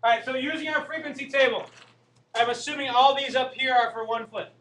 All right, so using our frequency table, I'm assuming all these up here are for one flip.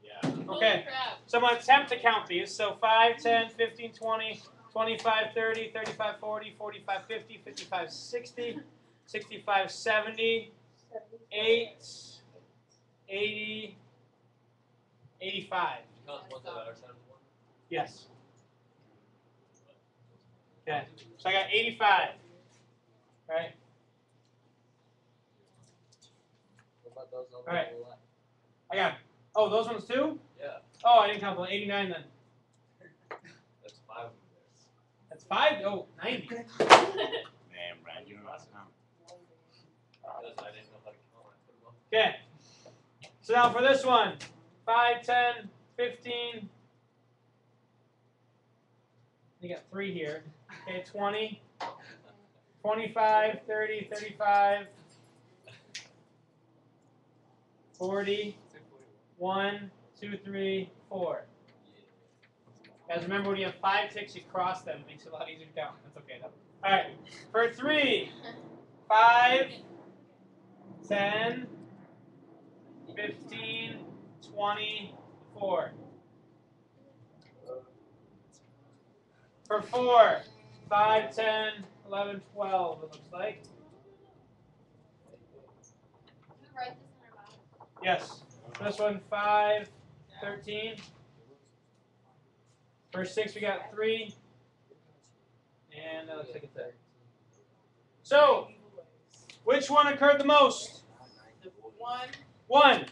Yeah. Okay, so I'm going to attempt to count these. So 5, 10, 15, 20, 25, 30, 35, 40, 45, 50, 55, 60, 65, 70, 8, 80, 85. Yes. Okay, so I got 85. All right. All right. I got. Oh, those ones too? Yeah. Oh, I didn't count them. 89 then. That's 5 of them. That's 5? Oh, 90. Man, Brad, you don't know how to count. I didn't know how to count. Okay. So now for this one, 5, 10, 15. You got 3 here. Okay, 20, 25, 30, 35, 40, 1, 2, 3, 4. Guys, remember when you have 5 ticks, you cross them. It makes it a lot easier to count. That's okay though. All right. For 3, 5, 10, 15, 20, 4. For 4, 5, 10, 11, 12, it looks like. Yes. For this one, 5, 13. For 6, we got 3. And that looks like it's there. So, which one occurred the most? 1.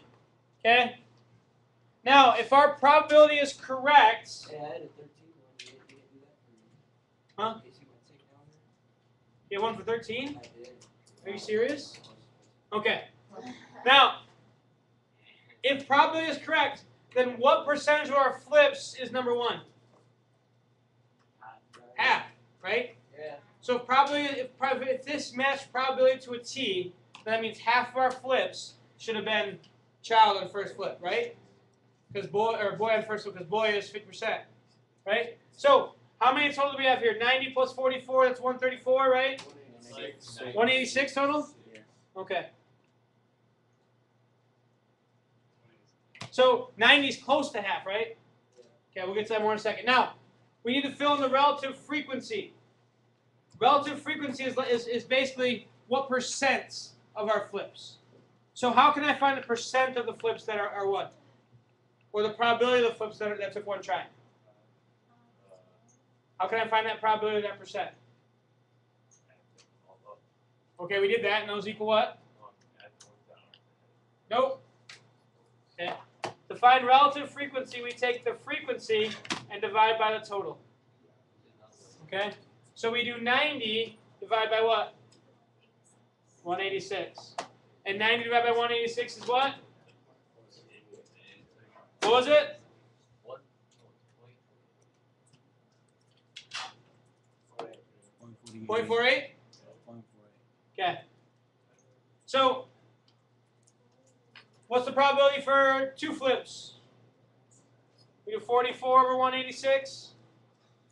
Okay. Now, if our probability is correct. Huh? You have 1 for 13? Are you serious? Okay. Now, if probability is correct, then what percentage of our flips is number 1? Half, right? Yeah. So if probability, if this matched probability to a T, then that means half of our flips should have been child on first flip, right? Because boy on first flip, because boy is 50%, right? So how many total do we have here? 90 plus 44, that's 134, right? 186 total? Okay. So 90 is close to half, right? Okay, we'll get to that more in a second. Now, we need to fill in the relative frequency. Relative frequency is basically what percent of our flips. So how can I find the percent of the flips that are what? Or the probability of the flips that took 1 try? How can I find that probability of that percent? Okay, we did that, and those equal what? Nope. Okay. To find relative frequency, we take the frequency and divide by the total. Okay? So we do 90 divided by what? 186. And 90 divided by 186 is what? What was it? 0.48? Okay. So, what's the probability for 2 flips? We do 44 over 186,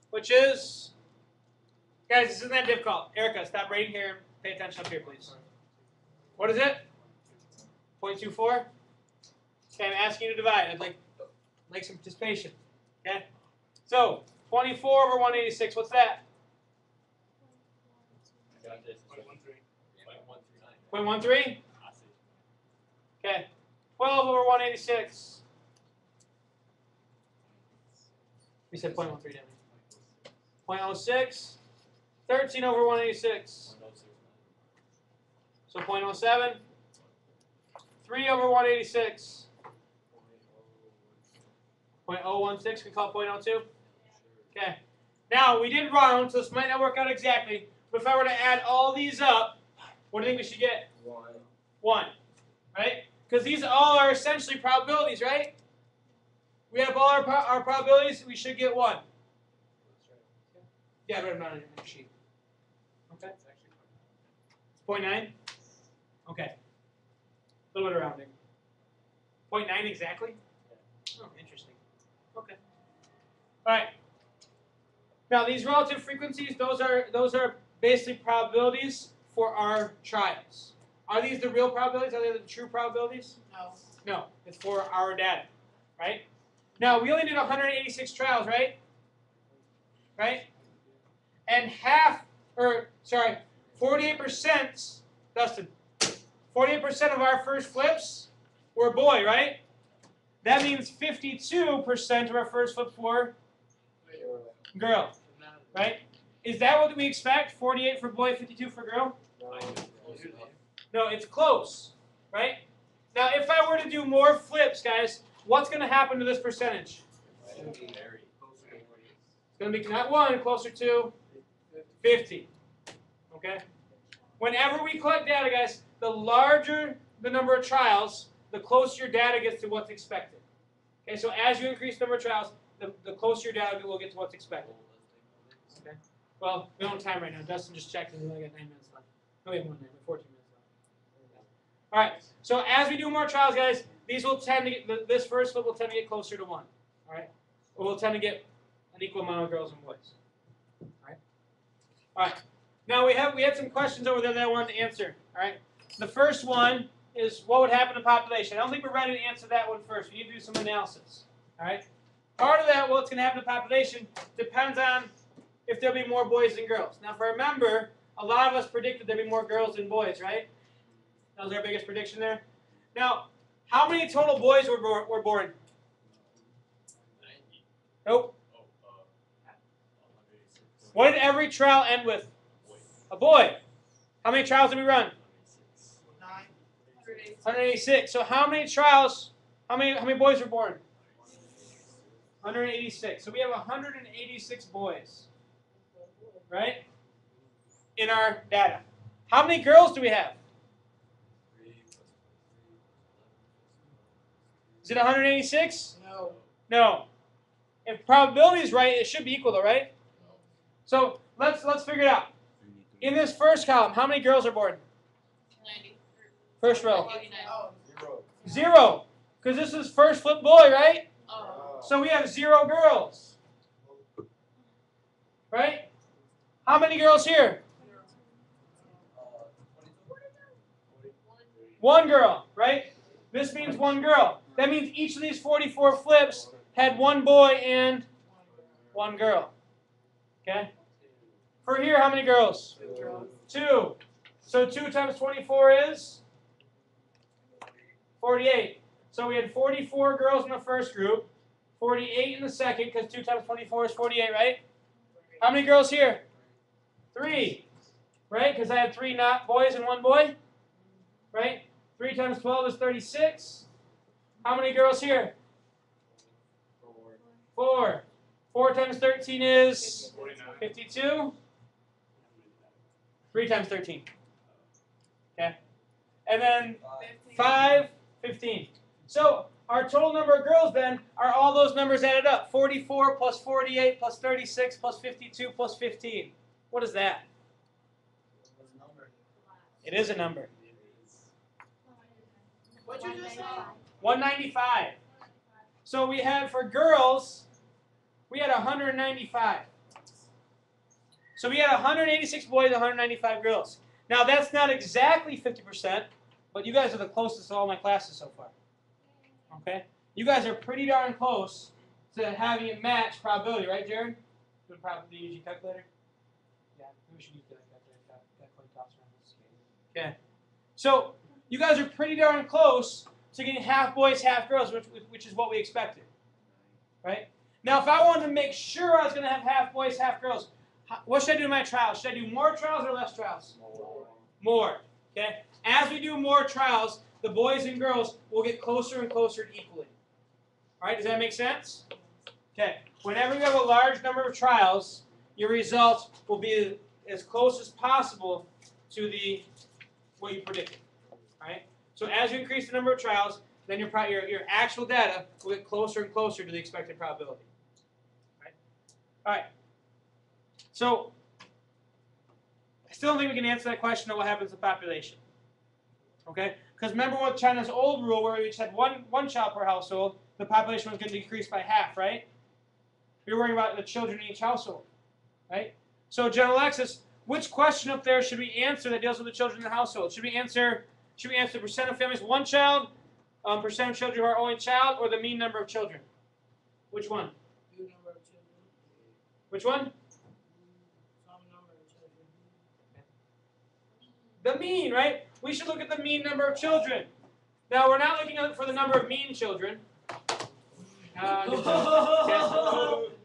which is, guys, this isn't that difficult. Erica, stop right here and pay attention up here, please. What is it? 0.24? Okay, I'm asking you to divide. I'd like some participation. Okay? So, 24 over 186, what's that? 0.13? Okay. 12 over 186. We said 0.13, didn't we? 0.06. 13 over 186. So 0.07. 3 over 186. 0.016, we call it 0.02. Okay. Now, we did round, so this might not work out exactly. But if I were to add all these up, what do you think we should get? 1. Right? Because these all are essentially probabilities, right? We have all our probabilities, we should get 1. Yeah, write them down on your sheet. Okay. 0.9? Okay. A little bit of rounding. 0.9 exactly? Oh, interesting. Okay. All right. Now these relative frequencies, those are basically probabilities for our trials. Are these the real probabilities? Are they the true probabilities? No. No, it's for our data, right? Now, we only did 186 trials, right? Right? And 48%, Dustin, 48% of our first flips were boy, right? That means 52% of our first flips were girl, right? Is that what we expect? 48 for boy, 52 for girl? No, it's close, right? Now, if I were to do more flips, guys, what's going to happen to this percentage? It's going to be not 1, closer to 50. Okay? Whenever we collect data, guys, the larger the number of trials, the closer your data gets to what's expected. Okay, so as you increase the number of trials, the closer your data will get to what's expected. Okay? Well, we don't have time right now. Dustin just checked and we only got 9 minutes left. No, we have 1 minute, 14 minutes left. All right, so as we do more trials, guys, these will tend to get, this first flip will tend to get closer to 1. All right? Or we'll tend to get an equal amount of girls and boys. All right? All right. Now we had some questions over there that I wanted to answer. All right. The first one is what would happen to population. I don't think we're ready to answer that one first. We need to do some analysis. All right. Part of that, what's going to happen to population, depends on if there'll be more boys than girls. Now, if I remember, a lot of us predicted there'd be more girls than boys, right? That was our biggest prediction there. Now, how many total boys were born? Nope. What did every trial end with? A boy. How many trials did we run? 186. So how many trials, how many boys were born? 186. So we have 186 boys, right, in our data. How many girls do we have? Is it 186? No. No. If probability is right, it should be equal though, right? So let's figure it out. In this first column, how many girls are born? 90. First row. 89. 0. Because this is first flip boy, right? Oh. So we have 0 girls. Right? How many girls here? 1 girl, right? This means 1 girl. That means each of these 44 flips had 1 boy and 1 girl. Okay? For here, how many girls? 2. So 2 times 24 is 48. So we had 44 girls in the first group, 48 in the second, because 2 times 24 is 48, right? How many girls here? 3. Right? Because I had 3 not boys and 1 boy. Right? 3 times 12 is 36. How many girls here? 4. 4 times 13 is 52. 3 times 13. Okay. And then 5, 15. So our total number of girls then are all those numbers added up. 44 plus 48 plus 36 plus 52 plus 15. What is that? It is a number. What'd you just say? 195. So we had for girls, we had 195. So we had 186 boys, 195 girls. Now that's not exactly 50%, but you guys are the closest to all my classes so far. Okay? You guys are pretty darn close to having it match probability, right, Jared? Do you use your calculator? Yeah, we should use that calculator. That coin toss around this. Okay. So you guys are pretty darn close to getting half boys, half girls, which is what we expected. Right? Now, if I wanted to make sure I was going to have half boys, half girls, what should I do in my trials? Should I do more trials or less trials? More. Okay? As we do more trials, the boys and girls will get closer and closer to equally. All right? Does that make sense? Okay. Whenever you have a large number of trials, your results will be as close as possible to what you predicted. All right? So as you increase the number of trials, then your actual data will get closer and closer to the expected probability. All right? All right. So I still don't think we can answer that question of what happens to population. Okay? Because remember what China's old rule where we just had one child per household, the population was going to decrease by half, right? We were worrying about the children in each household. Right? So General Alexis, which question up there should we answer that deals with the children in the household? Should we answer percent of families one child, percent of children who are only child, or the mean number of children? Which one? Mean number of children. Which one? Some number of children. The mean, right? We should look at the mean number of children. Now, we're not looking for the number of mean children.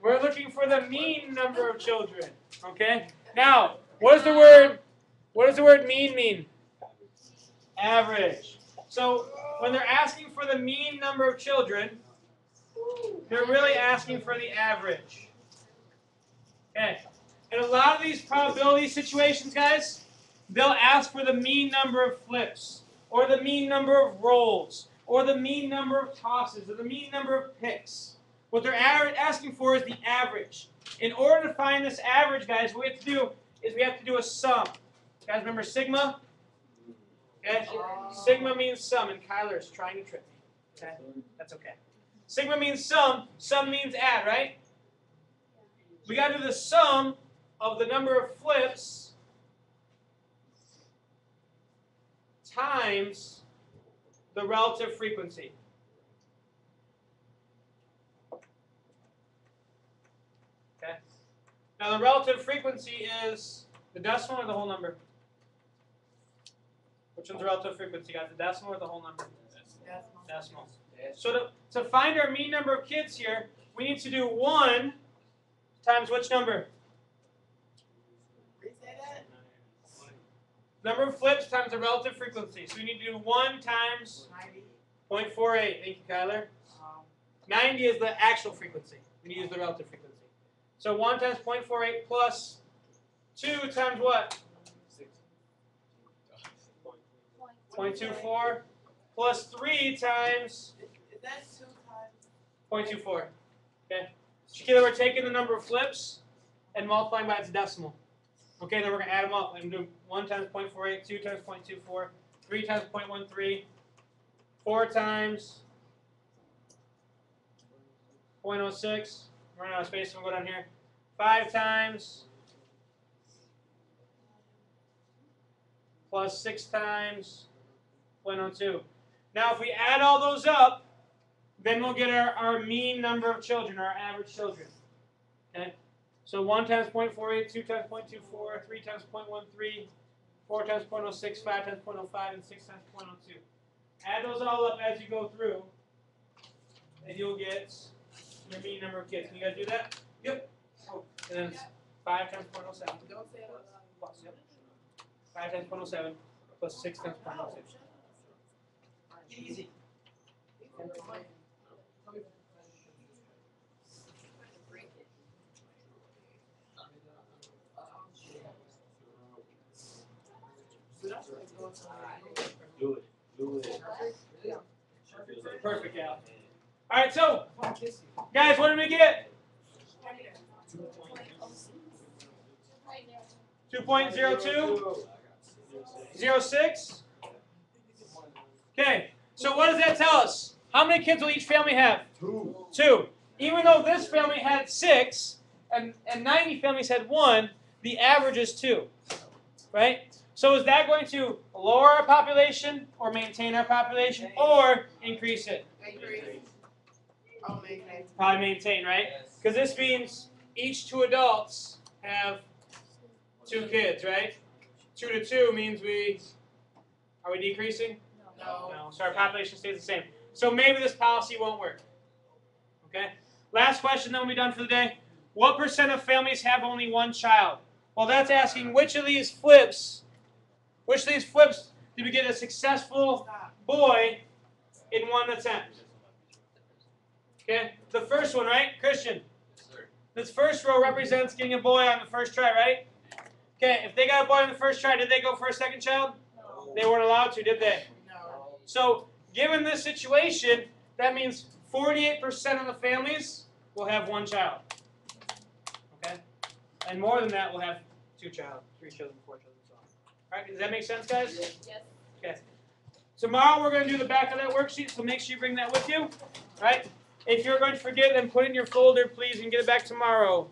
We're looking for the mean number of children. Okay? Now, what does the word mean mean? Average. So, when they're asking for the mean number of children, they're really asking for the average. Okay. In a lot of these probability situations, guys, they'll ask for the mean number of flips, or the mean number of rolls, or the mean number of tosses, or the mean number of picks. What they're asking for is the average. In order to find this average, guys, what we have to do is we have to do a sum. Guys, remember sigma? Okay. Sigma means sum, and Kyler is trying to trip me. Okay? That's okay. Sigma means sum. Sum means add, right? We got to do the sum of the number of flips times the relative frequency. Okay. Now the relative frequency is the decimal or the whole number? Which one's the relative frequency? Got the decimal or the whole number? Decimal. So to find our mean number of kids here, we need to do 1 times which number? Number of flips times the relative frequency. So we need to do 1 times 0.48. Thank you, Kyler. 90 is the actual frequency. We need to use the relative frequency. So 1 times 0.48 plus 2 times what? 0.24 plus 3 times Is that 2 times? 0.24. Okay. Shakila, we're taking the number of flips and multiplying by its decimal. Okay, then we're going to add them up. I'm doing 1 times 0.48, 2 times 0.24, 3 times 0.13, 4 times 0.06. We're running out of space, so we'll go down here. 5 times plus 6 times 0.02. Now, if we add all those up, then we'll get our mean number of children, our average children. Okay? So 1 times 0.48, 2 times 0.24, 3 times 0.13, 4 times 0.06, 5 times 0.05, and 6 times 0.02. Add those all up as you go through, and you'll get your mean number of kids. Can you guys do that? Yep. Oh, and then it's 5 times 0.07. Don't say it out Plus, yep. 5 times 0.07 plus 6 times 0.06. loud. Easy. Do it. Do it. Perfect, Al. All right, so, guys, what did we get? 2.02? 06? Okay, so what does that tell us? How many kids will each family have? 2. 2. Even though this family had 6 and 90 families had 1, the average is 2. Right? So is that going to lower our population or maintain our population or increase it? Probably maintain, right? Because this means each 2 adults have 2 kids, right? 2 to 2 means are we decreasing? No. So our population stays the same. So maybe this policy won't work. Okay? Last question, then we'll be done for the day. What percent of families have only 1 child? Well, that's asking which of these flips did we get a successful boy in 1 attempt? Okay? The first one, right? Christian? Yes, sir. This first row represents getting a boy on the first try, right? Okay, if they got a boy on the first try, did they go for a second child? No. They weren't allowed to, did they? No. So, given this situation, that means 48% of the families will have 1 child. Okay? And more than that will have 2 children, 3 children, 4 children, and so on. Alright, does that make sense, guys? Yes. Okay. Tomorrow we're going to do the back of that worksheet, so make sure you bring that with you. Right? If you're going to forget, then put it in your folder, please, and get it back tomorrow.